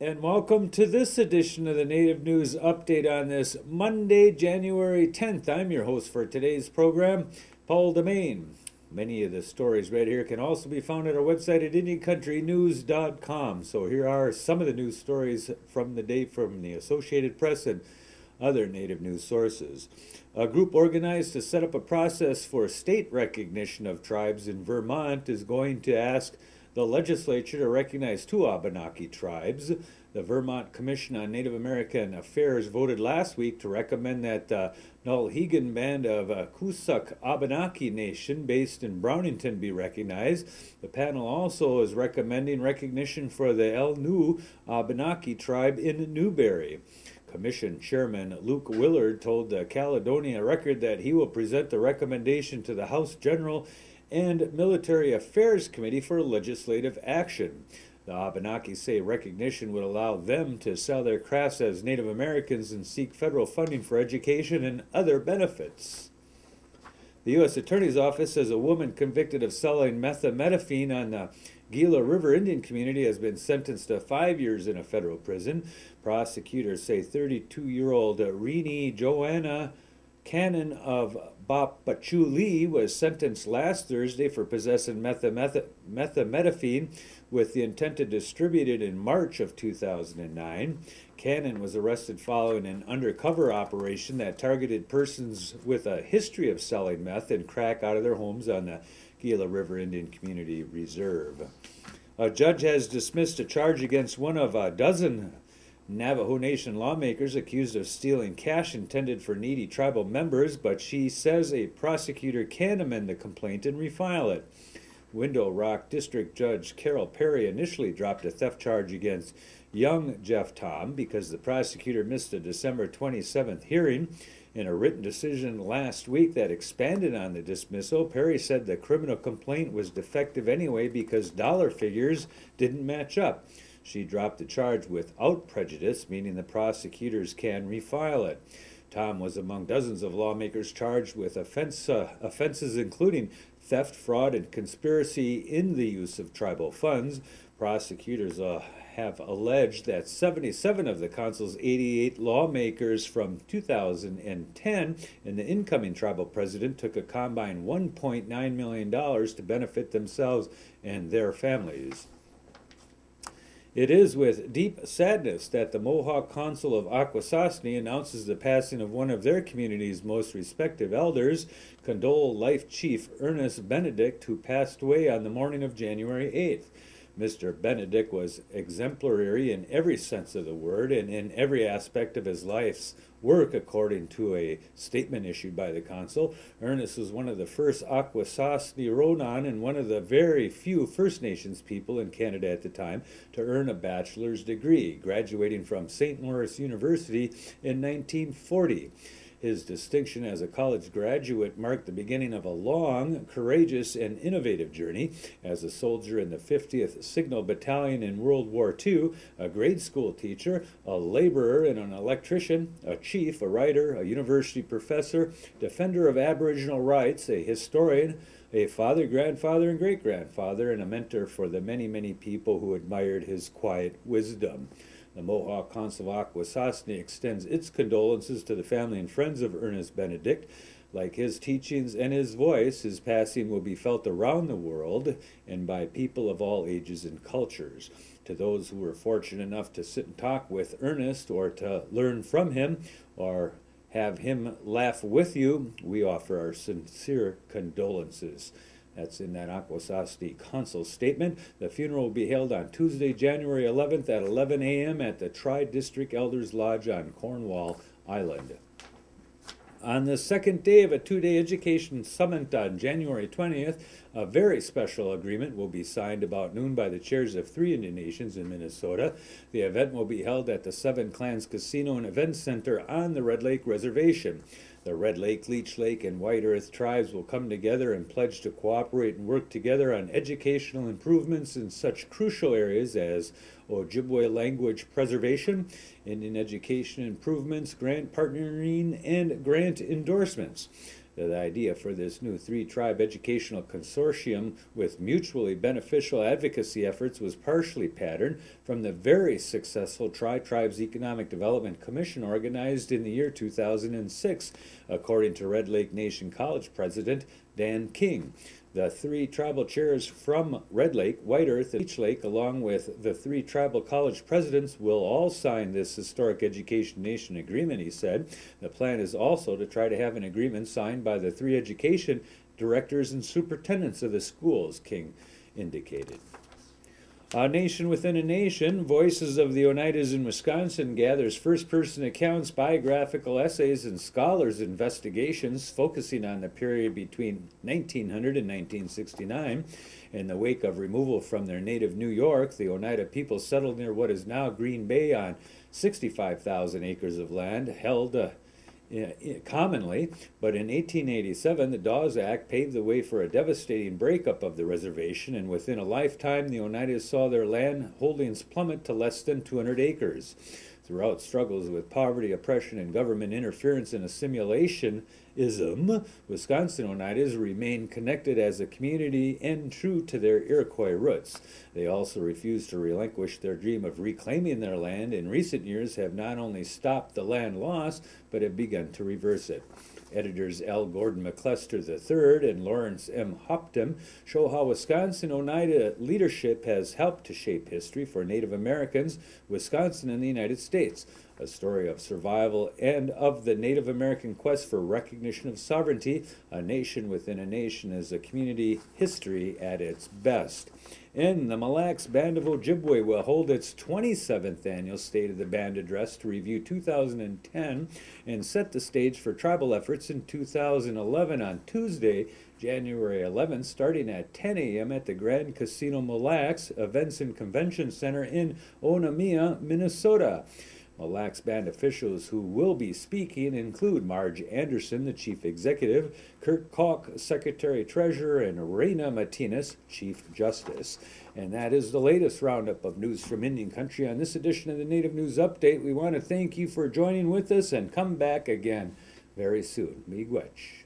And welcome to this edition of the Native News Update on this Monday, January 10th. I'm your host for today's program, Paul DeMain. Many of the stories read here can also be found at our website at IndianCountryNews.com. So here are some of the news stories from the day from the Associated Press and other Native news sources. A group organized to set up a process for state recognition of tribes in Vermont is going to ask the legislature to recognize two Abenaki tribes. The Vermont Commission on Native American Affairs voted last week to recommend that the Nulhegan Band of Akwesasne Abenaki Nation based in Brownington be recognized. The panel also is recommending recognition for the Elnu Abenaki tribe in Newberry. Commission Chairman Luke Willard told the Caledonia Record that he will present the recommendation to the House General and Military Affairs Committee for legislative action. The Abenaki say recognition would allow them to sell their crafts as Native Americans and seek federal funding for education and other benefits. The U.S. Attorney's Office says a woman convicted of selling methamphetamine on the Gila River Indian community has been sentenced to 5 years in a federal prison. Prosecutors say 32-year-old Rini Joanna Cannon of Bapachuli was sentenced last Thursday for possessing methamphetamine with the intent to distribute it in March of 2009. Cannon was arrested following an undercover operation that targeted persons with a history of selling meth and crack out of their homes on the Gila River Indian Community Reserve. A judge has dismissed a charge against one of a dozen Navajo Nation lawmakers accused of stealing cash intended for needy tribal members, but she says a prosecutor can amend the complaint and refile it. Window Rock District Judge Carol Perry initially dropped a theft charge against young Jeff Tom because the prosecutor missed a December 27th hearing. In a written decision last week that expanded on the dismissal, Perry said the criminal complaint was defective anyway because dollar figures didn't match up. She dropped the charge without prejudice, meaning the prosecutors can refile it. Tom was among dozens of lawmakers charged with offenses including theft, fraud, and conspiracy in the use of tribal funds. Prosecutors have alleged that 77 of the council's 88 lawmakers from 2010 and the incoming tribal president took a combined $1.9 million to benefit themselves and their families. It is with deep sadness that the Mohawk Council of Akwesasne announces the passing of one of their community's most respected elders, Condole Life Chief Ernest Benedict, who passed away on the morning of January 8th. Mr. Benedict was exemplary in every sense of the word and in every aspect of his life's work, according to a statement issued by the council. Ernest was one of the first Akwesasne Ronan and one of the very few First Nations people in Canada at the time to earn a bachelor's degree, graduating from St. Lawrence University in 1940. His distinction as a college graduate marked the beginning of a long, courageous, and innovative journey. As a soldier in the 50th Signal Battalion in World War II, a grade school teacher, a laborer and an electrician, a chief, a writer, a university professor, defender of Aboriginal rights, a historian, a father, grandfather, and great-grandfather, and a mentor for the many, many people who admired his quiet wisdom. The Mohawk Council of Akwesasne extends its condolences to the family and friends of Ernest Benedict. Like his teachings and his voice, his passing will be felt around the world and by people of all ages and cultures. To those who were fortunate enough to sit and talk with Ernest or to learn from him or have him laugh with you, we offer our sincere condolences. That's in that Akwesasne Council statement. The funeral will be held on Tuesday, January 11th at 11 a.m. at the Tri-District Elders Lodge on Cornwall Island. On the second day of a two-day education summit on January 20th, a very special agreement will be signed about noon by the chairs of 3 Indian Nations in Minnesota. The event will be held at the Seven Clans Casino and Event Center on the Red Lake Reservation. The Red Lake, Leech Lake, and White Earth tribes will come together and pledge to cooperate and work together on educational improvements in such crucial areas as Ojibwe language preservation, Indian education improvements, grant partnering, and grant endorsements. The idea for this new three-tribe educational consortium with mutually beneficial advocacy efforts was partially patterned from the very successful Tri-Tribes Economic Development Commission organized in the year 2006, according to Red Lake Nation College President Dan King. The three tribal chairs from Red Lake, White Earth, and Leech Lake, along with the three tribal college presidents, will all sign this historic Education Nation agreement, he said. The plan is also to try to have an agreement signed by the three education directors and superintendents of the schools, King indicated. A Nation Within a Nation, Voices of the Oneidas in Wisconsin gathers first-person accounts, biographical essays, and scholars' investigations focusing on the period between 1900 and 1969. In the wake of removal from their native New York, the Oneida people settled near what is now Green Bay on 65,000 acres of land held commonly, but in 1887 the Dawes Act paved the way for a devastating breakup of the reservation, and within a lifetime the Oneidas saw their land holdings plummet to less than 200 acres. Throughout struggles with poverty, oppression, and government interference and assimilationism, Wisconsin Oneidas remain connected as a community and true to their Iroquois roots. They also refuse to relinquish their dream of reclaiming their land. In recent years have not only stopped the land loss, but have begun to reverse it. Editors L. Gordon McClester III and Lawrence M. Hopton show how Wisconsin Oneida leadership has helped to shape history for Native Americans, Wisconsin, and the United States. A story of survival and of the Native American quest for recognition of sovereignty. A Nation Within a Nation is a community history at its best. And the Mille Lacs Band of Ojibwe will hold its 27th annual State of the Band address to review 2010 and set the stage for tribal efforts in 2011 on Tuesday, January 11th, starting at 10 a.m. at the Grand Casino Mille Lacs Events and Convention Center in Oneida, Minnesota. Mille Lacs Band officials who will be speaking include Marge Anderson, the Chief Executive, Kurt Kalk, Secretary-Treasurer, and Raina Martinez, Chief Justice. And that is the latest roundup of news from Indian Country. On this edition of the Native News Update, we want to thank you for joining with us and come back again very soon. Miigwech.